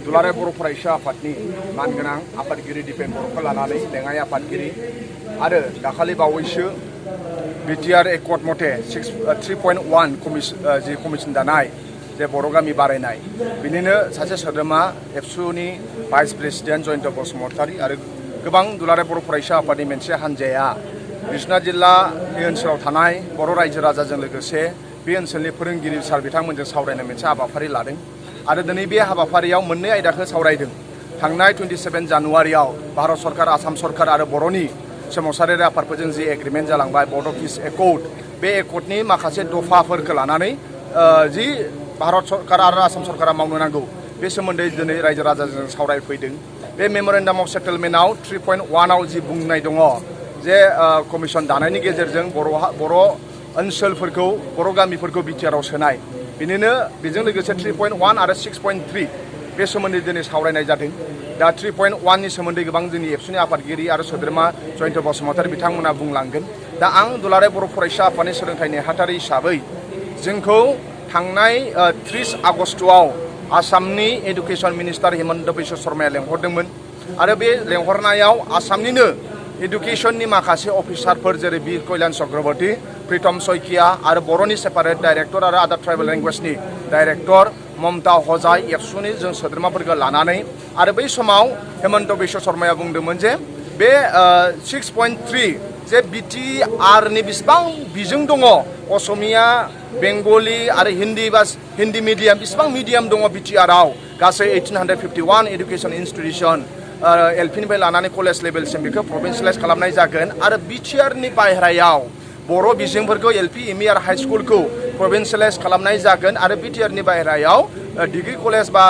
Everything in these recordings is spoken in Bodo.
दुलाराय बर' फरायसा आफादनि मानगोनां आफादगिरि दिपेन बर'खौ लानानै लेङाइ आफादगिरि आरो दाखालि बावैसो बिटिआर एकर्ड मथे 3.1 जि कमिसन दानाय जे बर' गामि बारायनाय बिनिनो सासे सोद्रोमा एबसुनि भाइस प्रेसिडेन्ट जयन्त बसुमतारी आरो गोबां दुलाराय बर' फरायसा आफादनि मोनसे हान्जाया बिश्वनाथ जिल्लानि ओनसोलाव थानाय बर' रायजो राजाजों लोगोसे बे ओनसोलनि फोरोंगिरि सार बिथांमोनजों सावरायनो मोनसे हाबाफारि लादों आरो दिनै बे हाबाफारियाव मोननै आयदाखौ सावरायदों। थांनाय 27 जानुवारियाव भारत सरकार आसाम सरकार आरो बर'नि सोमावसारारि आफादफोरजों जि एग्रिमेन्ट जालांबाय बड' पिस एकर्ड बे एकर्डनि माखासे दफाफोरखौ लानानै जि भारत सरकार आरो आसाम सरकारा मावनो नांगौ बे सोमोन्दै दिनै रायजो राजाजों सावरायफैदों। बे मेमरेन्डाम अफ सेटेलमेन्टआव 3.1आव जि बुंनाय दङ जे कमिसन दानायनि गेजेरजों बर' ओनसोलफोरखौ बर' गामिफोरखौ बिटिआरआव सोनाय बिनिनो बेजों लोगोसे 3.1 आरो 6.3 बे सोमोन्दै दिनै सावरायनाय जादों। दा 3.1नि सोमोन्दै गोबां जोंनि एबसुनि आफादगिरि आरो सोद्रोमा जयन्त बसुमतारी बिथांमोना बुंलांगोन। दा आं दुलाराय बर' फरायसा आफादनि सोलोंथाइ नेहाथारि हिसाबै जोंखौ थांनाय 30 आगस्टआव आसामनि एडुकेसन मिनिस्टार हिमन्त बिश्व शर्माया लेंहरदोंमोन आरो बे लेंहरनायाव आसामनिनो एडुकेशननि माखासे अफिसारफोर जेरै बीर कल्याण चक्रवर्ती प्रीतम शइकिया आरो बर'नि सेपारेट डाइरेक्टर आरो आदार ट्राइबेल लेंगुवेजनि डाइरेक्टर ममता हजाय एबसुनि जों सोद्रोमाफोरखौ लानानै आरो बै समाव हिमन्त बिश्व शर्माया बुंदोंमोन जे बे 6.3 जे बिटिआरनि बेसेबां बिजों दङ असमिया बेंगलि आरो हिन्दी मिडियाम बेसेबां मिडियाम दङ बिटिआरआव गासै 1851 एडुकेसन इन्स्टिटिउसन एलपिनिफ्राय लानानै कलेज लेभेलसिम बेखौ प्रभिन्सियेलाइज खालामनाय जागोन आरो बिटिआरनि बाहेरायाव बर' बिजोंफोरखौ एलपि एमइ आरो हाइ स्कुलखौ प्रभिन्सियेलाइज खालामनाय जागोन आरो बिटिआरनि बाहेरायाव डिग्री कलेज बा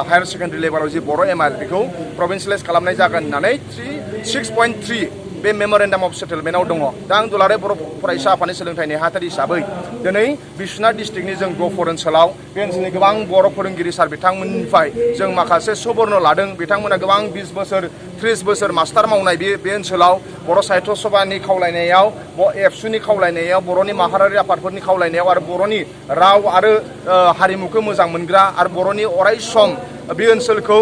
हायार सेकेन्डारि लेभेलाव जि बर' एमआर बेखौ प्रभिन्सियेलाइज खालामनाय जागोन होननानै 6.3 बे मेमरेन्डाम अफ सेटेलमेन्टआव दङ। दा आं दुलाराय बर' फरायसा आफादनि सोलोंथाइ नेहाथारि हिसाबै दिनै बिश्वनाथ डिस्ट्रिक्टनि जों गहपुर ओनसोलाव बे ओनसोलनि गोबां बर' फोरोंगिरि सार बिथांमोननिफ्राय जों माखासे सुबर्न लादों। बिथांमोना गोबां 20 बोसोर 30 बोसोर मास्टार मावनाय बे ओनसोलाव बर' साहित्य सभानि खावलायनायाव एबसुनि खावलायनायाव बर'नि माहारियारि आफादफोरनि खावलायनायाव आरो बर'नि राव आरो हारिमुखौ मोजां मोनग्रा आरो बर'नि अराय सम बे ओनसोलखौ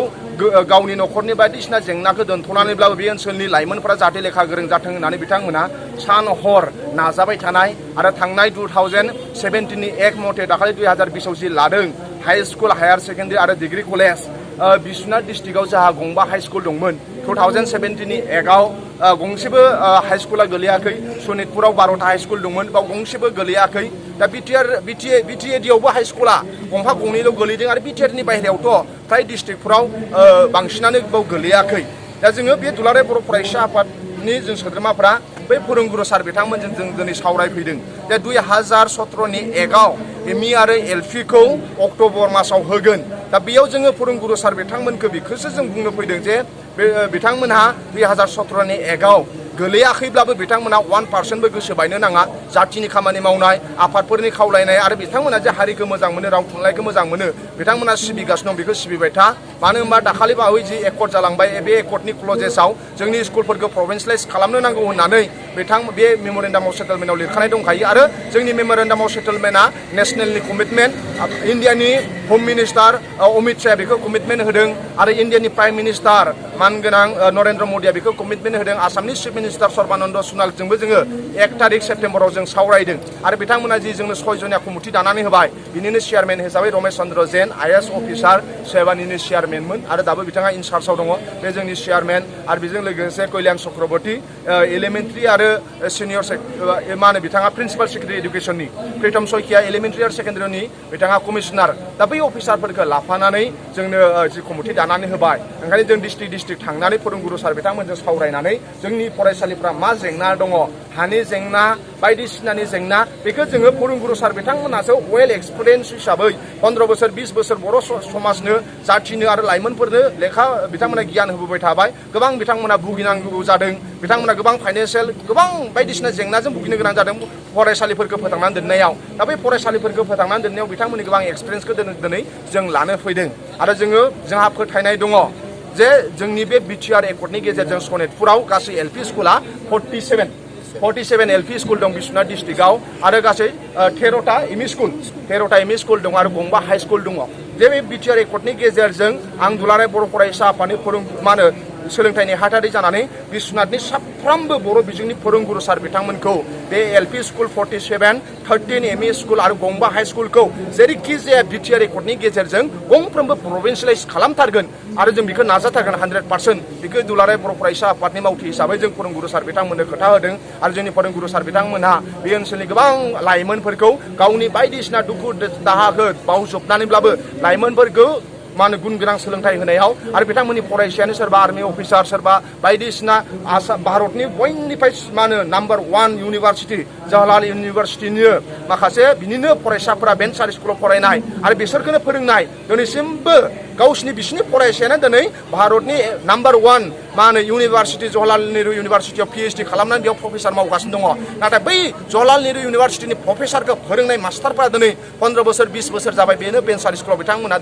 गावनि न'खरनि बायदिसिना जेंनाखौ दोनथ'नानैब्लाबो बे ओनसोलनि लाइमोनफोरा जाहाथे लेखा गोरों जाथों होननानै बिथांमोना सान हर नाजाबाय थानाय आरो थांनाय 2017नि एक मथे दाखालि 2020आव जि लादों हाई स्कुल हायार सेकेन्डारि आरो डिग्री कलेज बिश्वनाथ डिस्ट्रिक्टआव जोंहा गंबा हाई स्कुल दंमोन। 2017नि एकआव गंसेबो हाई स्कुला गोलैयाखै। सनितपुराव 12टा हाई स्कुल दंमोन बाव गंसेबो गोलैयाखै। दा बिटिएडिआवबो हाई स्कुला गंफा गंनैल' गोलैदों आरो बिटिआरनि बाहेरायावथ' फ्राय डिस्ट्रिक्टफोराव बांसिनानो बाव गोलैयाखै। दा जोङो बे दुलाराय बर' फरायसा आफादनि जों सोद्रोमाफ्रा बै फोरोंगुरु सार बिथांमोनजों जों दिनै सावरायफैदों जे 2017नि एकआव एमइ आरो एलपिखौ अक्ट'बर मासाव होगोन। दा बेयाव जोङो फोरोंगुरु सार बिथांमोनखौ बेखौसो जों बुंनो फैदों जे बिथांमोनहा 2017नि एकआव गोलैयाखैब्लाबो बिथांमोना 1%बो गोसो बायनो नाङा। जाथिनि खामानि मावनाय आफादफोरनि खावलायनाय आरो बिथांमोना जे हारिखौ मोजां मोनो राव थुनलाइखौ मोजां मोनो बिथांमोना सिबिगासिनो दं बेखौ सिबिबाय था। मानो होनबा दाखालि बावै जि एकर्ड जालांबाय बे एकर्डनि क्लजेसआव जोंनि स्कुलफोरखौ प्रभिन्सियेलाइज खालामनो नांगौ होननानै बे मेमरेन्डाम अफ सेटेलमेन्टआव लिरखानाय दंखायो आरो जोंनि मेमरेन्डाम अफ सेटेलमेन्टआ नेसनेलनि कमिटमेन्ट इन्डियानि हम मिनिस्टार अमित शाहया बेखौ कमिटमेन्ट होदों आरो इन्डियानि प्राइम मिनिस्टार मानगोनां नरेन्द्र मदिया बेखौ कमिटमेन्ट होदों। आसामनि चिफ मिनिस्टार सर्बानन्द सनालजोंबो जोङो 1 तारिख सेप्तेम्बराव जों सावरायदों आरो बिथांमोना जि जोंनो 6 जनिया कमिटि दानानै होबाय बिनिनो चेयारमेन हिसाबै रमेश चन्द्र जैन आइएएस अफिसार सेबानिनो चेयारमेनमोन आरो दाबो बिथाङा इनचार्जआव दङ। बे जोंनि चेयारमेन आरो बेजों लोगोसे कल्याण चक्रवर्ती एलिमेन्टारि आरो सिनियर मा होनो बिथाङा प्रिन्सिपाल सेक्रेटारि एडुकेसननि प्रीतम शइकिया एलिमेन्टारि आरो सेकेन्डारिनि बिथाङा कमिसनार। दा बै अफिसारफोरखौ लाफानानै जोंनो जि कमिटि दानानै होबाय ओंखायनो जों डिस्ट्रिक्ट थांनानै फोरोंगुरु सार बिथांमोनजों सावरायनानै जोंनि फरायसालिफ्रा मा जेंना दङ हानि जेंना बायदिसिनानि जेंना बेखौ जोङो फोरोंगुरु सार बिथांमोनासो वेल एक्सपिरियेन्स हिसाबै 15 बोसोर 20 बोसोर बर' समाजनो जाथिनो आरो लाइमोनफोरनो लेखा बिथांमोना गियान होबोबाय थाबाय। गोबां बिथांमोना भुगिनांगौ जादों बिथांमोना गोबां फाइनेन्सियेल गोबां बायदिसिना जेंनाजों भुगिनो गोनां जादों फरायसालिफोरखौ फोथांनानै दोननायाव। दा बै फरायसालिफोरखौ फोथांनानै दोननायाव बिथांमोननि गोबां एक्सपिरियेन्सखौ दिनै जों लानो फैदों आरो जोंहा फोथायनाय दङ जे जोंनि बे बिटिआर एकर्डनि गेजेरजों सनितपुराव गासै एलपि स्कुला 47 47 एलपि स्कुल दं बिश्वनाथ डिस्ट्रिक्टआव आरो गासै 13टा एमइ स्कुल दं आरो गंबा हाई स्कुल दङ जे बे बिटिआर एकर्डनि गेजेरजों आं दुलाराय बर' फरायसा आफादनि सोलोंथाइनि हाथारि जानानै बिश्वनाथनि साफ्रोमबो बर' बिजोंनि फोरोंगुरु सार बिथांमोनखौ बे एलपि स्कुल 47 13 एमइ स्कुल आरो गंबा हाई स्कुलखौ जेरैखि जाया बिटिआर एकर्डनि गेजेरजों गंफ्रोमबो प्रभिन्सियेलाइज खालामथारगोन आरो जों बेखौ नाजाथारगोन 100% बेखौ दुलाराय बर' फरायसा आफादनि मावथि हिसाबै जों फोरोंगुरु सार बिथांमोननो खोथा होदों आरो जोंनि फोरोंगुरु सार बिथांमोनहा बे ओनसोलनि गोबां लाइमोनफोरखौ गावनि बायदिसिना दुखु दाहाखौ बावजोबनानैब्लाबो लाइमोनफोरखौ गुन गोनां सोलोंथाइ होनायाव आरो बिथांमोननि फरायसायानो सोरबा आर्मि अफिसार सोरबा बायदिसिना भारतनि बयनिफ्राय नाम्बार 1 इउनिभारसिटि जवाहरलाल इउनिभारसिटिनि माखासे बिनिनो फरायसाफोरा भेन्सार स्कुलाव फरायनाय आरो बिसोरखौनो फोरोंनाय दिनैसिमबो बिसिनि फरायसायानो दिनै भारतनि नाम्बार 1 इउनिभारसिटि जवाहरलाल नेहरू इउनिभारसिटियाव PhD खालामनानै बेयाव प्रफेसार मावगासिनो दङ नाथाय बै जवाहरलाल नेहरू इउनिभारसिटिनि प्रफेसारखौ फोरोंनाय मास्टारफोरा दिनै 15 बोसोर 20 बोसोर जाबाय बेनो भेन्सार स्कुलाव बिथांमोना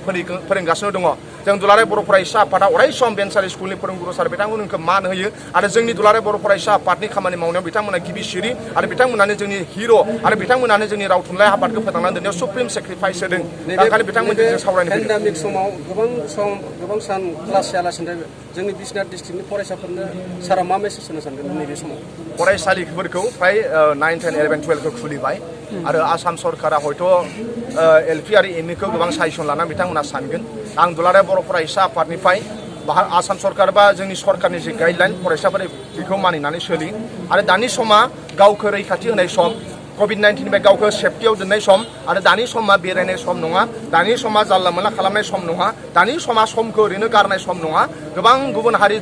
फोरोंगासिनो दङ जों दुलाराय बर' फरायसा आफादा अराय सम भेन्सार स्कुलनि फोरोंगुरु सार बिथांमोनखौ मान होयो आरो जोंनि दुलाराय बर' फरायसा आफादनि खामानि मावनायाव बिथांमोना गिबि सिरि आरो बिथांमोनानो जोंनि हिर' आरो बिथांमोनानो जोंनि राव थुनलाइ आफादखौ फोथांनानै दोननायाव सुप्रिम सेक्रिफाइस होदों ओंखायनो बिथांमोनजों जों सावरायनो फैदों पेन्डेमिक समाव गोबां सान क्लास जायालासिनो जोंनि बिश्वनाथ डिस्ट्रिक्टनि फरायसाफोरनो सारा मा मेसेज होनो सानगोन नैबे समाव फरायसालिफोरखौ फ्राय 9, 10, 11, 12 खौ खुलिबाय आरो आसाम सरकारा हयथ' एलपि आरो एमइखौ गोबां सायसन लानानै बिथांमोना सानगोन आं दुलाराय बर' फरायसा आफादनिफ्राय आसाम सरकार बा जोंनि सरकारनि जे गाइडलाइन फरायसाफोर बेखौ मानिनानै सोलि आरो दानि समा गावखौ रैखाथि होनाय सम COVID-19 निफ्राय गावखौ सेफटियाव दोननाय सम आरो दानि समा बेरायनाय सम नङा दानि समा जानला मोनला खालामनाय सम नङा दानि समा समखौ ओरैनो गारनाय सम नङा गोबां गुबुन हारि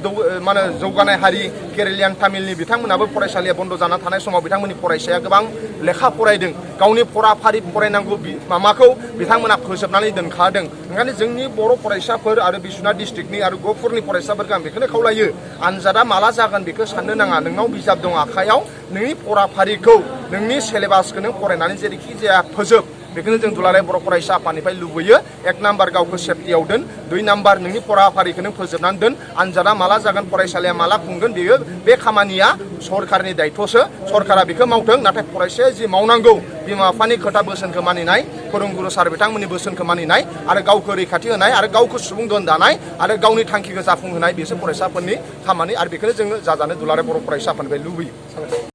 जौगानाय हारि केरेलियान तामिलनि बिथांमोनाबो फरायसालिया बन्द जाना थानाय समाव बिथांमोननि फरायसाया गोबां लेखा फरायदों गावनि फराफारि फरायनांगौ मामाखौ बिथांमोना फोजोबनानै दोनखादों ओंखायनो जोंनि बर' फरायसाफोर आरो बिश्वनाथ डिस्ट्रिक्टनि आरो गहपुरनि फरायसाफोरखौ आं बेखौनो खावलायो आनजादा माला जागोन बेखौ साननो नाङा नोंनाव बिजाब दं आखायाव नोंनि फराफारिखौ नोंनि सिलेबासखौ नों फरायनानै जेरैखि जाया फोजोब बेखौनो जों दुलाराय बर' फरायसा आफादनिफ्राय लुबैयो 1 नाम्बार गावखौ सेफटियाव दोन 2 नाम्बार नोंनि फराफारिखौ नों फोजोबनानै दोन आनजादा माला जागोन फरायसालिया माला खुंगोन बेयो बे खामानिया सरकारनि दायित्वसो सरकारा बेखौ मावथों नाथाय फरायसाया जि मावनांगौ बिमा बिफानि खोथा बोसोनखौ मानिनाय फोरोंगुरु सार बिथांमोननि बोसोनखौ मानिनाय आरो गावखौ रैखाथि होनाय आरो गावखौ सुबुं दोन दानाय आरो गावनि थांखिखौ जाफुंहोनाय बेसो फरायसाफोरनि खामानि आरो बेखौनो जोङो जाजानो दुलाराय बर' फरायसा आफादनिफ्राय लुबैयो